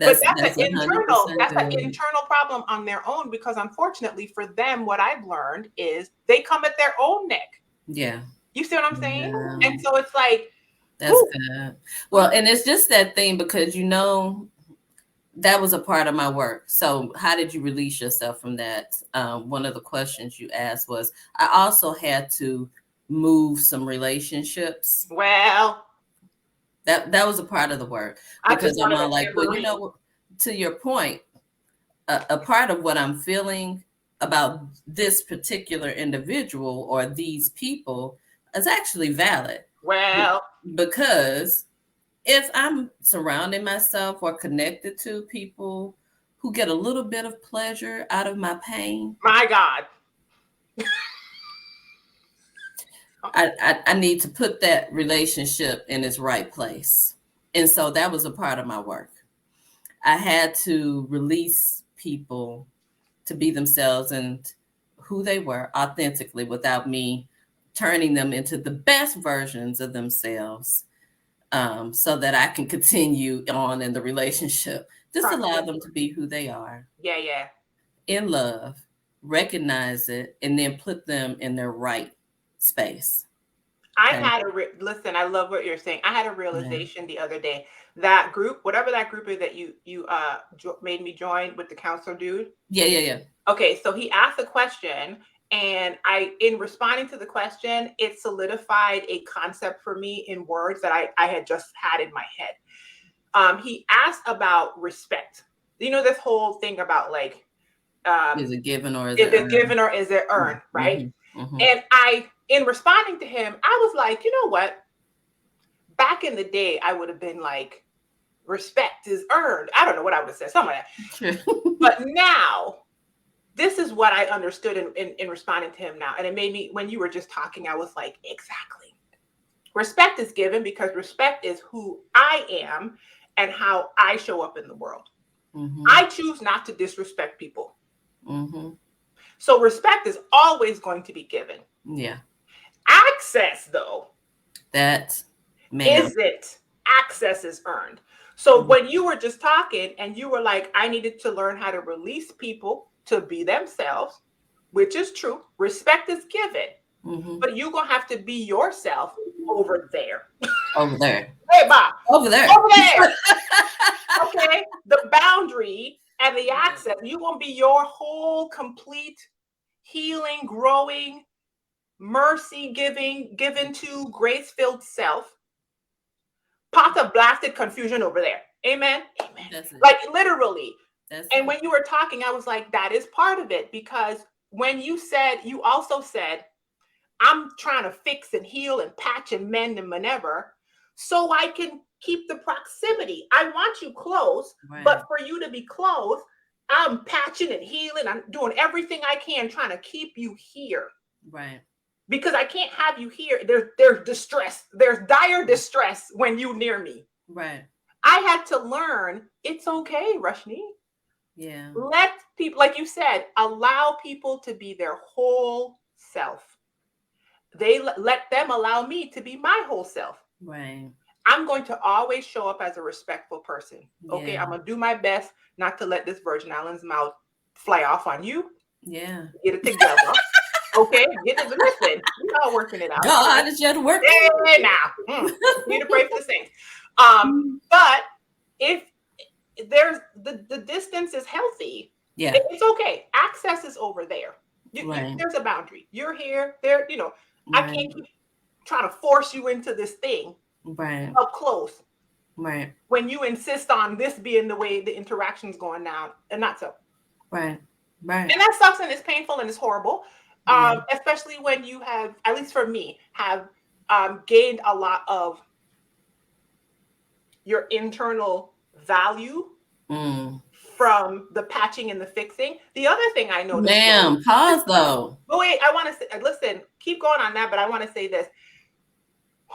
A: But
B: That's 100%
A: that's an
B: good.
A: internal problem on their own because unfortunately for them, what I've learned is they come at their own neck.
B: Yeah,
A: You see what I'm saying?
B: yeah,
A: And so it's like,
B: that's
A: whew,
B: good. Well, and it's just that thing because that was a part of my work. So how did you release yourself from that? One of the questions you asked was, I also had to move some relationships.
A: well,
B: That was a part of the work
A: I just
B: because I'm
A: wanted a
B: all like, well,
A: tambourine.
B: to your point, a part of what I'm feeling about this particular individual or these people is actually valid
A: Well,
B: because if I'm surrounding myself or connected to people who get a little bit of pleasure out of my pain,
A: my God.
B: I need to put that relationship in its right place. And so that was a part of my work. I had to release people to be themselves and who they were authentically without me turning them into the best versions of themselves, so that I can continue on in the relationship. Just allow them to be who they are.
A: Yeah.
B: In love, recognize it, and then put them in their right space.
A: I had listen, I love what you're saying. I had a realization the other day. That group, whatever that group is that you made me join with the counselor dude.
B: Yeah.
A: Okay, so he asked a question, and in responding to the question, it solidified a concept for me in words that I had just had in my head. He asked about respect. You know, this whole thing about like,
B: is it given or is
A: it given or is it earned, right? And in responding to him, I was like, you know what? Back in the day, I would have been like, respect is earned. I don't know what I would have said, something like that. But now, this is what I understood in responding to him now. And it made me, when you were just talking, I was like, exactly. Respect is given because respect is who I am and how I show up in the world. I choose not to disrespect people. So respect is always going to be given.
B: Yeah.
A: Access, though, isn't. Access is earned. So when you were just talking and you were like, I needed to learn how to release people to be themselves, which is true. Respect is given, but you're going to have to be yourself over there.
B: Over there.
A: Hey, Bob.
B: Over there.
A: Over there. Okay. The boundary and the access, you're going to be your whole complete healing, growing, mercy giving, given to grace-filled self. Pot of blasted confusion over there. Amen. Like literally. And when you were talking, I was like, that is part of it. Because when you also said, I'm trying to fix and heal and patch and mend and whatever, so I can keep the proximity. I want you close, but for you to be close, I'm patching and healing. I'm doing everything I can trying to keep you here.
B: Right.
A: Because I can't have you here. There's distress. There's dire distress when you near me.
B: Right.
A: I had to learn it's okay, Roshini.
B: Yeah.
A: Let people, like you said, allow people to be their whole self. Let them allow me to be my whole self.
B: Right.
A: I'm going to always show up as a respectful person. Okay, I'm going to do my best not to let this Virgin Islands mouth fly off on you.
B: Yeah.
A: Get it together. Okay, listen, we're all working it out.
B: God is yet working.
A: Hey, now, need to pray for the saints. But if there's the distance is healthy, it's okay. Access is over there. There's a boundary. You're here. There, I can't keep trying to force you into this thing.
B: Right.
A: Up close.
B: Right.
A: When you insist on this being the way the interaction's going down, and not so.
B: Right. Right.
A: And that sucks and it's painful and it's horrible. Especially when you have, at least for me, have gained a lot of your internal value from the patching and the fixing. The other thing I noticed.
B: Ma'am, pause though.
A: But wait, I want to say, listen, keep going on that, but I want to say this.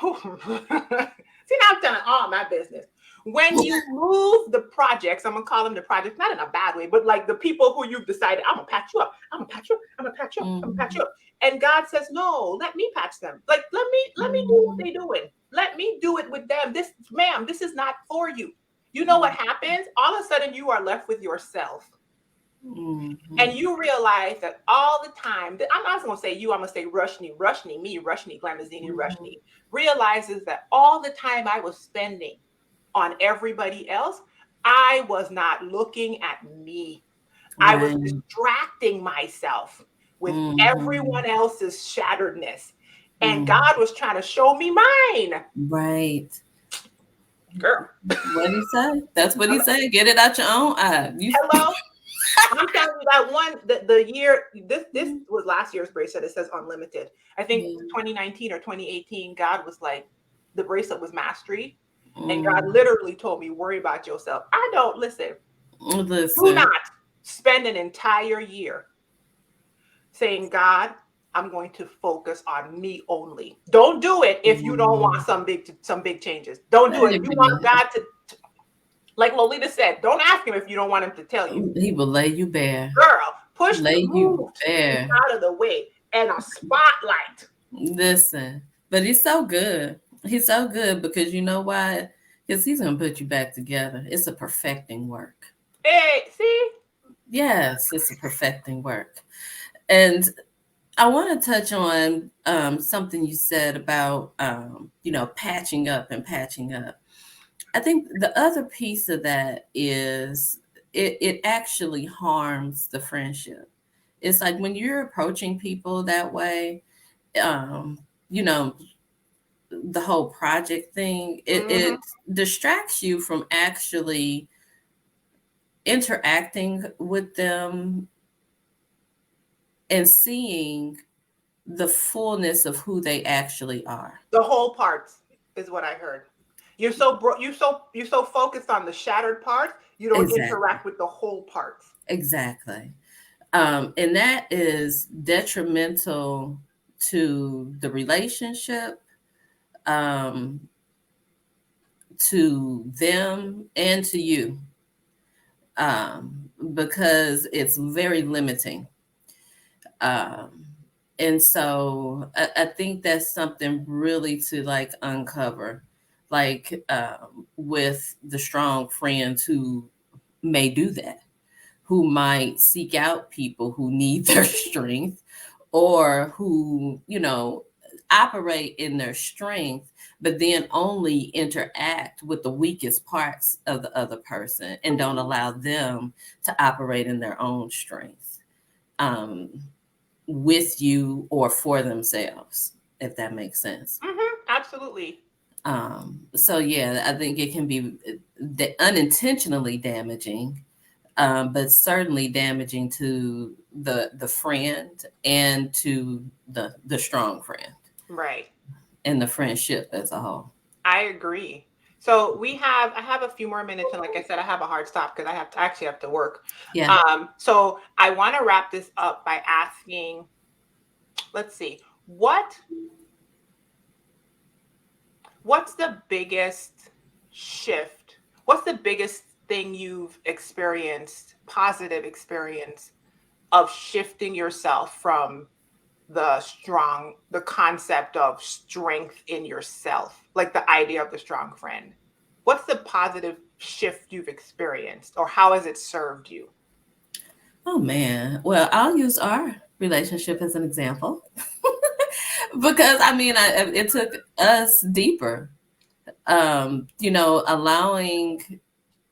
A: See, now I'm telling all my business. When you move the projects, I'm going to call them the projects, not in a bad way, but like the people who you've decided, I'm going to patch you up. I'm going to patch you up. I'm going to patch you up. I'm going to patch you up. And God says, no, let me patch them. Like, let me do what they're doing. Let me do it with them. This, ma'am, this is not for you. You know what happens? All of a sudden you are left with yourself. And you realize that all the time, I'm not going to say you, I'm going to say Roshini, me, Roshini, Glamazini, Roshini, realizes that all the time I was spending on everybody else, I was not looking at me. I was distracting myself with everyone else's shatteredness. And God was trying to show me mine.
B: Right.
A: Girl.
B: What he say? That's what he said. Get it out your own eye.
A: Hello? I'm telling you that one, the year, this was last year's bracelet. It says unlimited. I think 2019 or 2018, God was like, the bracelet was mastery. And God literally told me, worry about yourself. I don't, listen. Do not spend an entire year saying, God, I'm going to focus on me only. Don't do it if you don't want some big changes. Don't do it. If you want God to Like Lolita said, don't ask him if you don't want him to tell you.
B: He will lay you bare.
A: Girl,
B: Lay you
A: move
B: bare.
A: out of the way and a spotlight.
B: Listen, but he's so good. He's so good because you know why? Because he's gonna put you back together. It's a perfecting work.
A: Hey, see?
B: Yes, it's a perfecting work. And I want to touch on something you said about patching up and patching up. I think the other piece of that is it actually harms the friendship. It's like when you're approaching people that way, um, you know, the whole project thing, it distracts you from actually interacting with them and seeing the fullness of who they actually are.
A: The whole parts is what I heard. You're so focused on the shattered parts, you don't
B: Exactly.
A: interact with the whole parts.
B: Exactly. And that is detrimental to the relationship, um, to them, and to you, because it's very limiting. Um, and so I think that's something really to like uncover, like with the strong friends who may do that, who might seek out people who need their strength or who, operate in their strength, but then only interact with the weakest parts of the other person and don't allow them to operate in their own strength. Um, with you or for themselves, if that makes sense.
A: Absolutely.
B: So yeah, I think it can be unintentionally damaging, but certainly damaging to the friend and to the strong friend
A: Right.
B: and the friendship as a whole.
A: I agree. So I have a few more minutes, and like I said, I have a hard stop because I actually have to work.
B: Yeah.
A: So I want to wrap this up by asking, let's see, what's the biggest shift? What's the biggest thing you've experienced, positive experience of shifting yourself from the concept of strength in yourself, like the idea of the strong friend? What's the positive shift you've experienced, or how has it served you?
B: Oh man. Well, I'll use our relationship as an example because I mean, it took us deeper. Allowing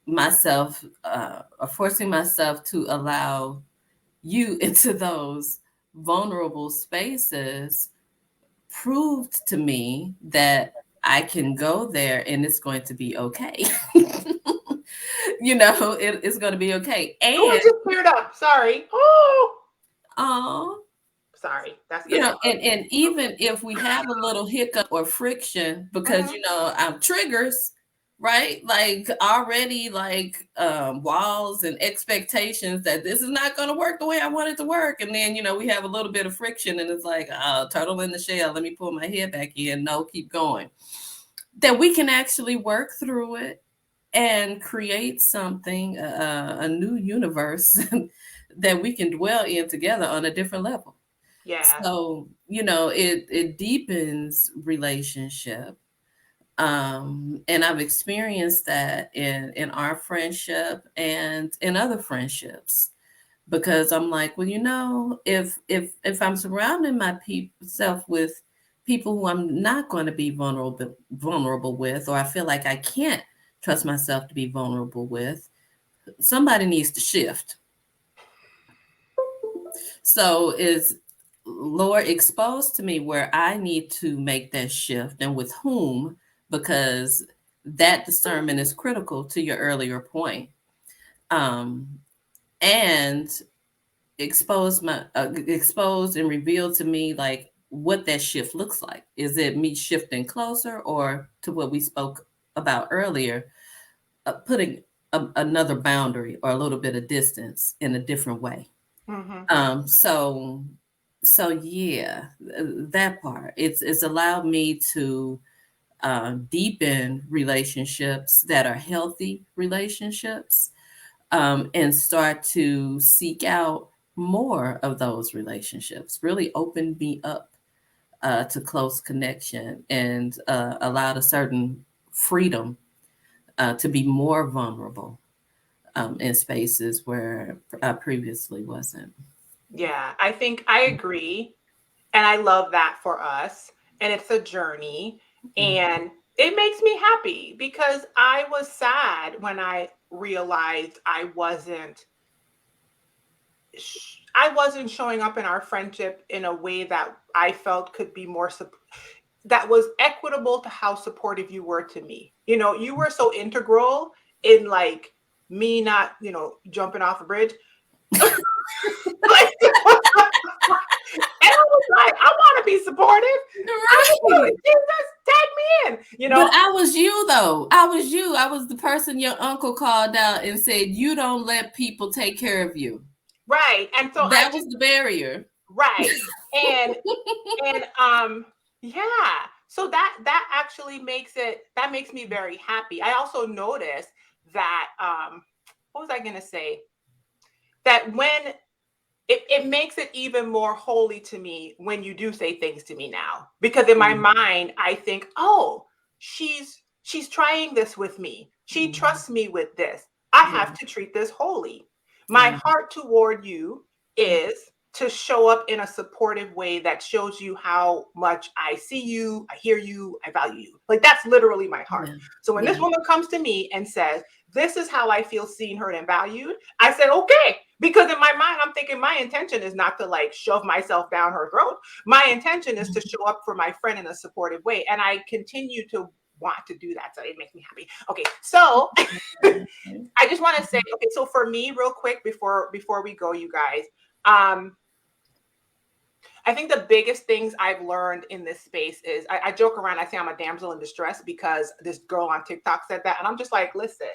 B: myself, or forcing myself to allow you into those vulnerable spaces proved to me that I can go there and it's going to be okay. It's going to be okay.
A: Oh, I
B: And
A: just teared up. Sorry. Oh,
B: oh,
A: sorry. That's the
B: and even if we have a little hiccup or friction, because I'm triggers, right? Like already like walls and expectations that this is not going to work the way I want it to work. And then, we have a little bit of friction and it's like, turtle in the shell. Let me pull my head back in. No, keep going. That we can actually work through it and create something, a new universe that we can dwell in together on a different level.
A: Yeah.
B: So, it deepens relationship. And I've experienced that in our friendship and in other friendships because I'm like, well, if I'm surrounding myself with people who I'm not going to be vulnerable with, or I feel like I can't trust myself to be vulnerable with, somebody needs to shift. So is Lord exposed to me where I need to make that shift and with whom, because that discernment is critical to your earlier point. Um, and exposed and revealed to me like what that shift looks like. Is it me shifting closer or to what we spoke about earlier, putting another boundary or a little bit of distance in a different way? So yeah, that part it's allowed me to deepen relationships that are healthy relationships, and start to seek out more of those relationships, really opened me up to close connection, and allowed a certain freedom to be more vulnerable in spaces where I previously wasn't.
A: Yeah, I think I agree. And I love that for us. And it's a journey.
B: Mhm.
A: And it makes me happy because I was sad when I realized I wasn't showing up in our friendship in a way that I felt could be more that was equitable to how supportive you were to me. You know, you were so integral in like me not, jumping off a bridge. Like, and I was like, I want to be supportive. I was
B: Right.
A: like, Jesus, tag me in,
B: But I was you, though. I was you. I was the person your uncle called out and said, "You don't let people take care of you."
A: Right. And so I
B: That was
A: just,
B: the barrier.
A: right. And, and, yeah. So that actually that makes me very happy. I also noticed that, what was I going to say? That when it makes it even more holy to me when you do say things to me now, because in my
B: Mhm.
A: mind I think, oh, she's trying this with me, she
B: Mhm.
A: trusts me with this, I
B: Yeah.
A: have to treat this holy. My
B: Yeah.
A: heart toward you is to show up in a supportive way that shows you how much I see you, I hear you, I value you. Like that's literally my heart.
B: Yeah.
A: So when this
B: Yeah.
A: woman comes to me and says, this is how I feel seen, heard, and valued, I said, okay. Because in my mind, I'm thinking my intention is not to like shove myself down her throat. My intention is to show up for my friend in a supportive way. And I continue to want to do that. So it makes me happy. Okay. So I just want to say, okay, so for me, real quick, before we go, you guys, um, I think the biggest things I've learned in this space is I joke around, I say I'm a damsel in distress because this girl on TikTok said that. And I'm just like, listen,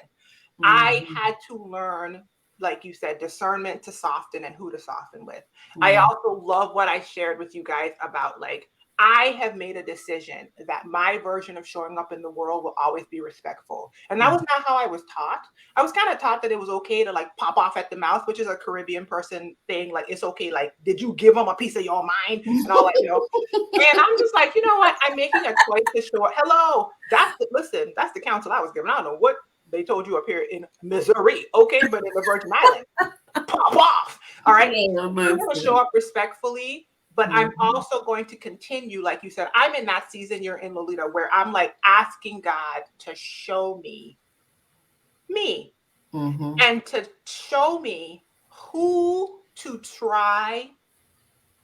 A: I
B: Mhm.
A: had to learn, like you said, discernment to soften and who to soften with. I
B: Yeah.
A: also love what I shared with you guys about like, I have made a decision that my version of showing up in the world will always be respectful. And that was
B: Mhm.
A: not how I was taught. I was kind of taught that it was okay to like pop off at the mouth, which is a Caribbean person thing. Like, it's okay. Like, did you give them a piece of your mind? And all that, And I'm just like, you know what? I'm making a choice to show up. Hello. Listen, that's the counsel I was given. I don't know what they told you up here in Missouri, okay, but in the Virgin Islands, pop off. All right.
B: Yeah,
A: I'm going to show
B: listen.
A: up respectfully, but I'm
B: Mhm.
A: also going to continue, like you said, I'm in that season you're in, Lolita, where I'm like asking God to show me
B: Mhm.
A: and to show me who to try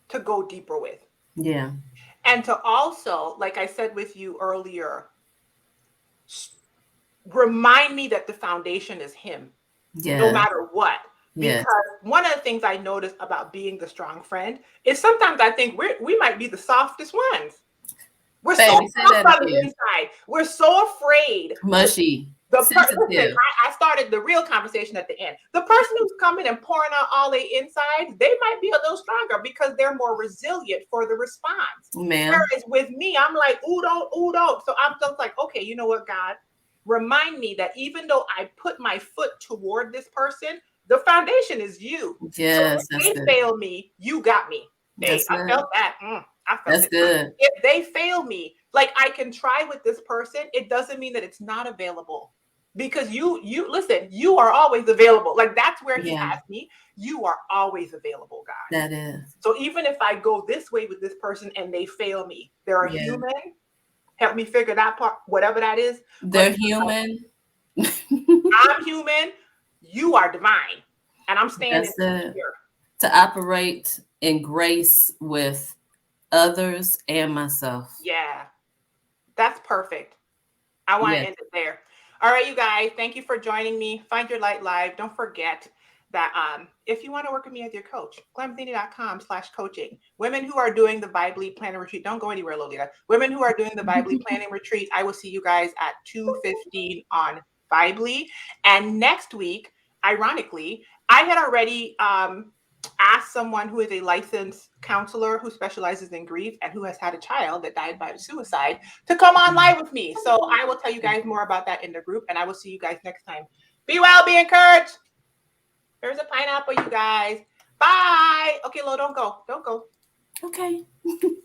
A: to go deeper with.
B: Yeah.
A: And to also, like I said with you earlier, remind me that the foundation is Him, no
B: Yeah.
A: matter what. Because
B: Yes.
A: one of the things I noticed about being the strong friend is sometimes I think we might be the softest ones. We're so
B: Baby, say that
A: soft on the
B: again.
A: inside. We're so afraid to
B: Mushy.
A: listen,
B: Sensitive.
A: I started the real conversation at the end. The person who's coming and pouring out all their insides, they might be a little stronger because they're more resilient for the response.
B: Ma'am.
A: Whereas with me, I'm like, ooh, don't, ooh, don't. So I'm just like, okay, you know what, God? Remind me that even though I put my foot toward this person, the foundation is you. So
B: Yes,
A: if
B: that's
A: they
B: good.
A: fail me, you got me. Hey,
B: That's
A: I felt
B: good.
A: that. I felt
B: That's
A: it.
B: good.
A: If they fail me, like I can try with this person, it doesn't mean that it's not available. Because you listen, you are always available. Like that's where He
B: Yeah,
A: has me. You are always available, God.
B: that is.
A: So even if I go this way with this person and they fail me, they're a
B: Yeah.
A: human. Help me figure that part, whatever that is. But
B: They're human.
A: I'm human, you are divine. And I'm standing
B: That's it.
A: here.
B: To operate in grace with others and myself.
A: Yeah, that's perfect. I want to
B: Yes.
A: end it there. All right, you guys, thank you for joining me. Find your light live. Don't forget that if you want to work with me as your coach, glamazini.com/coaching. Women who are doing the Bible planning retreat, don't go anywhere, Lolita. Women who are doing the Bible planning retreat, I will see you guys at 2:15 on Bible. And next week, ironically, I had already ask someone who is a licensed counselor who specializes in grief and who has had a child that died by suicide to come on live with me. So I will tell you guys more about that in the group, and I will see you guys next time. Be well, be encouraged. There's a pineapple, you guys. Bye. Okay, Lo, don't go. Don't go.
B: Okay.